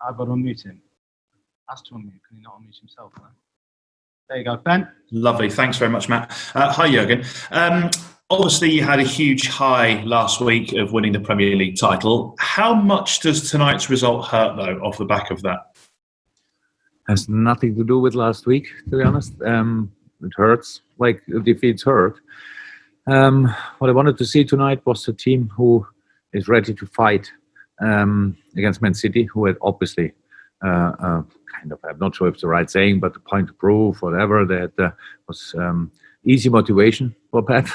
I've got to unmute him. Has to unmute. Can he not unmute himself? No? There you go, Ben. Lovely. Thanks very much, Matt. Hi, Jurgen. Obviously, you had a huge high last week of winning the Premier League title. How much does tonight's result hurt, though, off the back of that? Has nothing to do with last week, to be honest. It hurts, like defeats hurt. What I wanted to see tonight was a team who is ready to fight against Man City, who had obviously kind of, I'm not sure if it's the right saying, but the point to prove, whatever, that was easy motivation for Pep.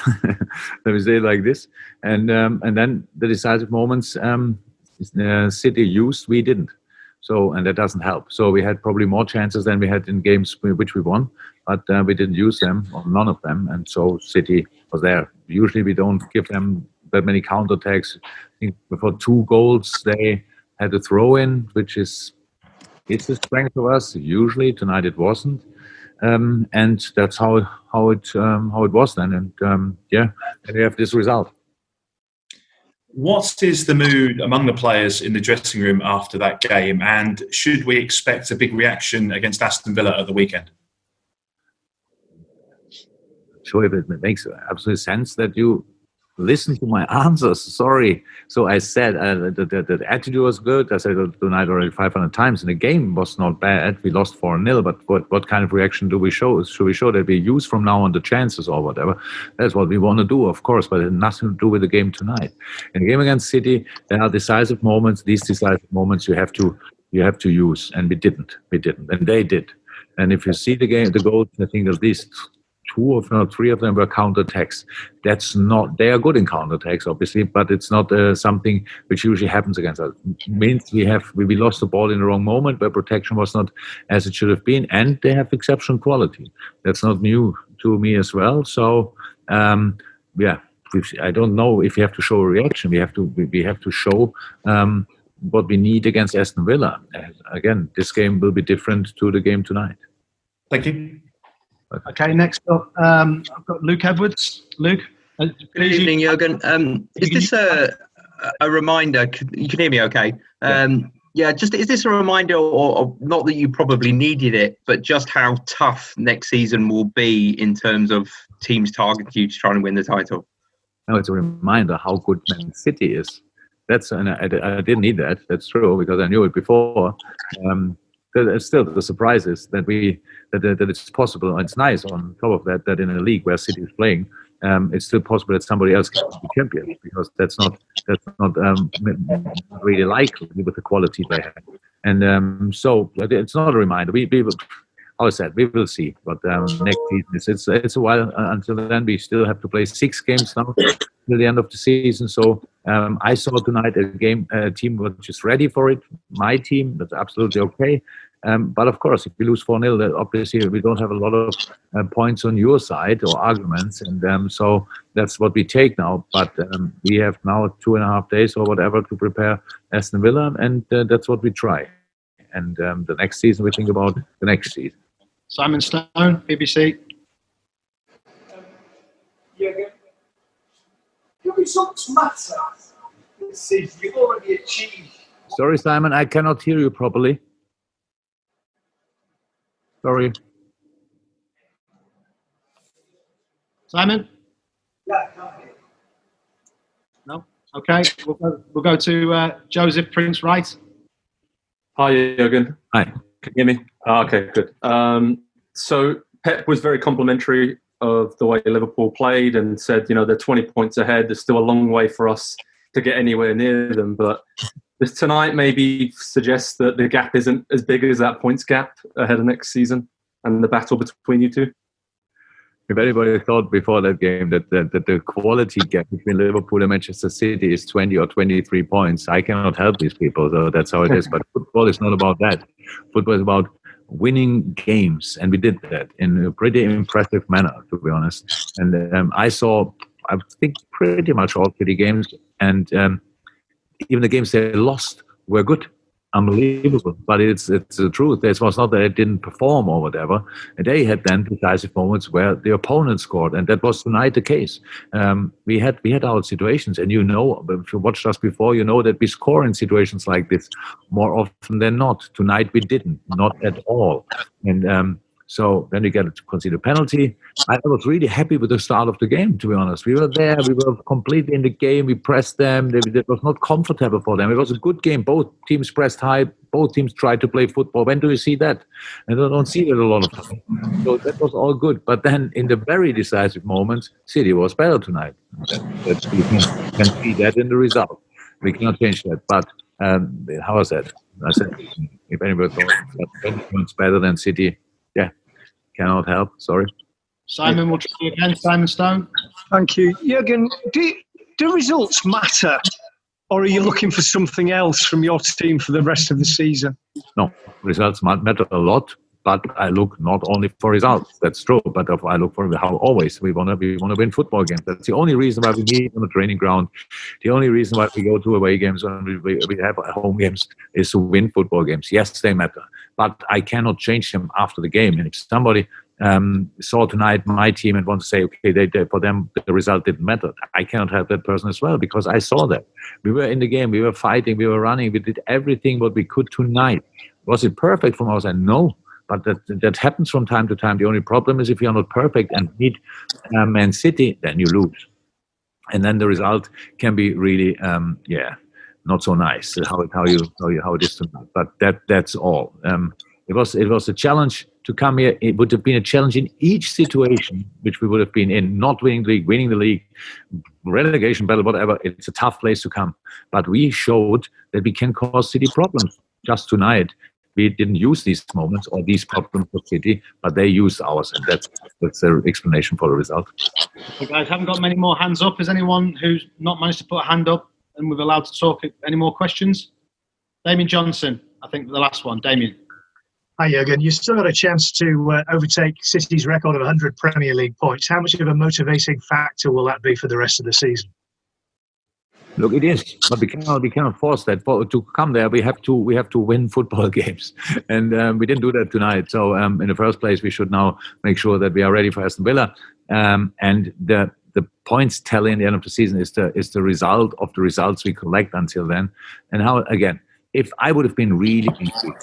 Let me say it like this. And then the decisive moments City used, we didn't. So, and that doesn't help. So we had probably more chances than we had in games which we won, but we didn't use them, or none of them. And so City was there. Usually we don't give them that many counterattacks. I think before 2 goals, they had a throw-in, which is it's a strength of us. Usually tonight it wasn't. And that's how it was then. And and we have this result. What is the mood among the players in the dressing room after that game? And should we expect a big reaction against Aston Villa at the weekend? Sure, if it makes absolute sense that you listen to my answers. Sorry. So I said the attitude was good. I said tonight already 500 times. And the game was not bad. We lost 4-0. But what kind of reaction do we show? Should we show that we use from now on the chances or whatever? That's what we want to do, of course. But it has nothing to do with the game tonight. In the game against City, there are decisive moments. These decisive moments you have to use. And we didn't. And they did. And if you see the goals, I think at least 2 if not 3 of them were counterattacks. That's not. They are good in counterattacks, obviously, but it's not something which usually happens against us. It means we lost the ball in the wrong moment where protection was not as it should have been, and they have exceptional quality. That's not new to me as well. So, I don't know if we have to show a reaction. We have to show what we need against Aston Villa. Again, this game will be different to the game tonight. Thank you. Okay, next up, I've got Luke Edwards. Luke. Good evening, Jurgen. Is this a reminder? You can hear me okay? Is this a reminder, or not that you probably needed it, but just how tough next season will be in terms of teams targeting you to try and win the title? No, it's a reminder how good Man City is. I didn't need that. That's true, because I knew it before. Still, the surprise is that it's possible. It's nice on top of that in a league where City is playing, it's still possible that somebody else can be champion, because that's not really likely with the quality they have. And so it's not a reminder. We will see. But next season, it's a while until then. We still have to play 6 games now till the end of the season. So I saw tonight a team which is ready for it. My team, that's absolutely okay. But of course, if we lose 4-0, obviously we don't have a lot of points on your side or arguments, and so that's what we take now. But we have now 2.5 days or whatever to prepare Aston Villa, and that's what we try. And the next season, we think about the next season. Simon Stone, BBC. Jurgen, the results matter. This season, you've already achieved. Sorry, Simon, I cannot hear you properly. Sorry. Simon? Yeah, I can't hear you. No? Okay, we'll go to Joseph Prince Wright. Hi, Jurgen. Hi. Can you hear me? Okay, good. So Pep was very complimentary of the way Liverpool played and said, they're 20 points ahead. There's still a long way for us to get anywhere near them. But this tonight maybe suggests that the gap isn't as big as that points gap ahead of next season and the battle between you two. If anybody thought before that game that the quality gap between Liverpool and Manchester City is 20 or 23 points, I cannot help these people. So that's how it is. But football is not about that. Football is about winning games, and we did that in a pretty impressive manner, to be honest. And I think, pretty much all 30 games, and even the games they lost were good. unbelievable. But it's the truth. It was not that it didn't perform or whatever. And they had then decisive moments where the opponent scored, and that was tonight the case. We had our situations, and if you watched us before, you know that we score in situations like this more often than not. Tonight we didn't, not at all. And so then we get to concede a penalty. I was really happy with the start of the game, to be honest. We were there. We were completely in the game. We pressed them. It was not comfortable for them. It was a good game. Both teams pressed high. Both teams tried to play football. When do you see that? And I don't see that a lot of time. So that was all good. But then in the very decisive moments, City was better tonight. You can see that in the result. We cannot change that. But how was that? I said, if anybody thought that better than City, yeah, cannot help. Sorry. Simon, will try you again. Simon Stone. Thank you. Jurgen, do results matter, or are you looking for something else from your team for the rest of the season? No, results matter a lot, but I look not only for results. That's true, but I look for how always we want to win football games. That's the only reason why we meet on the training ground. The only reason why we go to away games and we have home games is to win football games. Yes, they matter, but I cannot change them after the game. And if somebody saw tonight my team and want to say, okay, for them the result didn't matter, I cannot help that person as well, because I saw that. We were in the game, we were fighting, we were running, we did everything what we could tonight. Was it perfect from our side? No, but that happens from time to time. The only problem is if you are not perfect and meet Man City, then you lose. And then the result can be really, not so nice, how it is tonight. But that's all. It was a challenge to come here. It would have been a challenge in each situation which we would have been in, not winning the league, relegation battle, whatever. It's a tough place to come. But we showed that we can cause City problems. Just tonight, we didn't use these moments or these problems for City, but they used ours, and that's the explanation for the result. So guys, haven't got many more hands up. Is anyone who's not managed to put a hand up and we're allowed to talk? Any more questions? Damien Johnson, I think the last one. Damien. Hi, Jurgen. You still got a chance to overtake City's record of 100 Premier League points. How much of a motivating factor will that be for the rest of the season? Look, it is, but we cannot force that. To come there, we have to win football games, and we didn't do that tonight. So in the first place, we should now make sure that we are ready for Aston Villa, and the points tally in the end of the season is the result of the results we collect until then, and how again. If I would have been really angry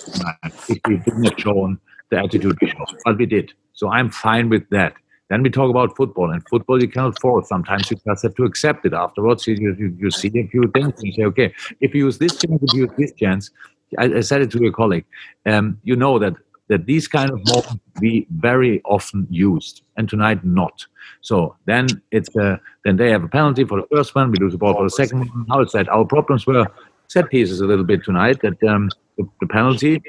if we didn't have shown the attitude we showed, but we did. So I'm fine with that. Then we talk about football, and football you cannot force. Sometimes you just have to accept it. Afterwards, you see a few things and you say, okay, if you use this chance, if you use this chance. I said it to a colleague. You know that these kind of moments we very often used, and tonight not. So then then they have a penalty for the first one. We lose the ball for the second one. How is that? Our problems were set pieces a little bit tonight. That the penalty,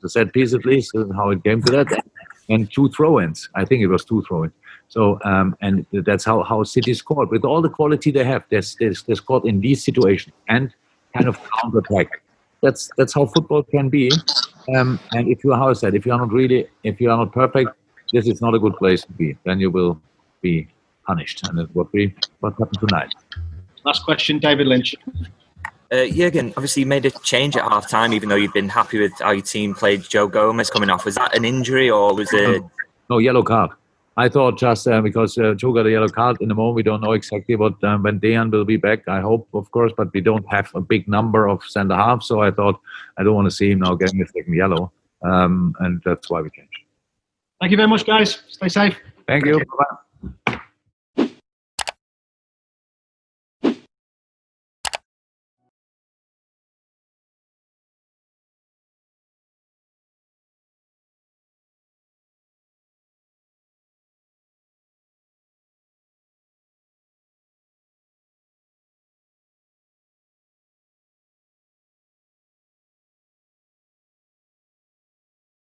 the set piece at least, how it came to that, and 2 throw-ins. I think it was 2 throw-ins. So and that's how City scored with all the quality they have. They scored in these situations and kind of counter-attack. That's how football can be. And if you are not perfect, this is not a good place to be. Then you will be punished, and that's what happened tonight. Last question, David Lynch. Jurgen, obviously you made a change at half-time, even though you've been happy with how your team played Joe Gomez coming off. Was that an injury or was it... No, yellow card. I thought just because Joe got a yellow card in the moment, we don't know exactly when Dejan will be back. I hope, of course, but we don't have a big number of centre-half, so I thought I don't want to see him now getting a second yellow, and that's why we changed. Thank you very much, guys. Stay safe. Thank you. Bye-bye.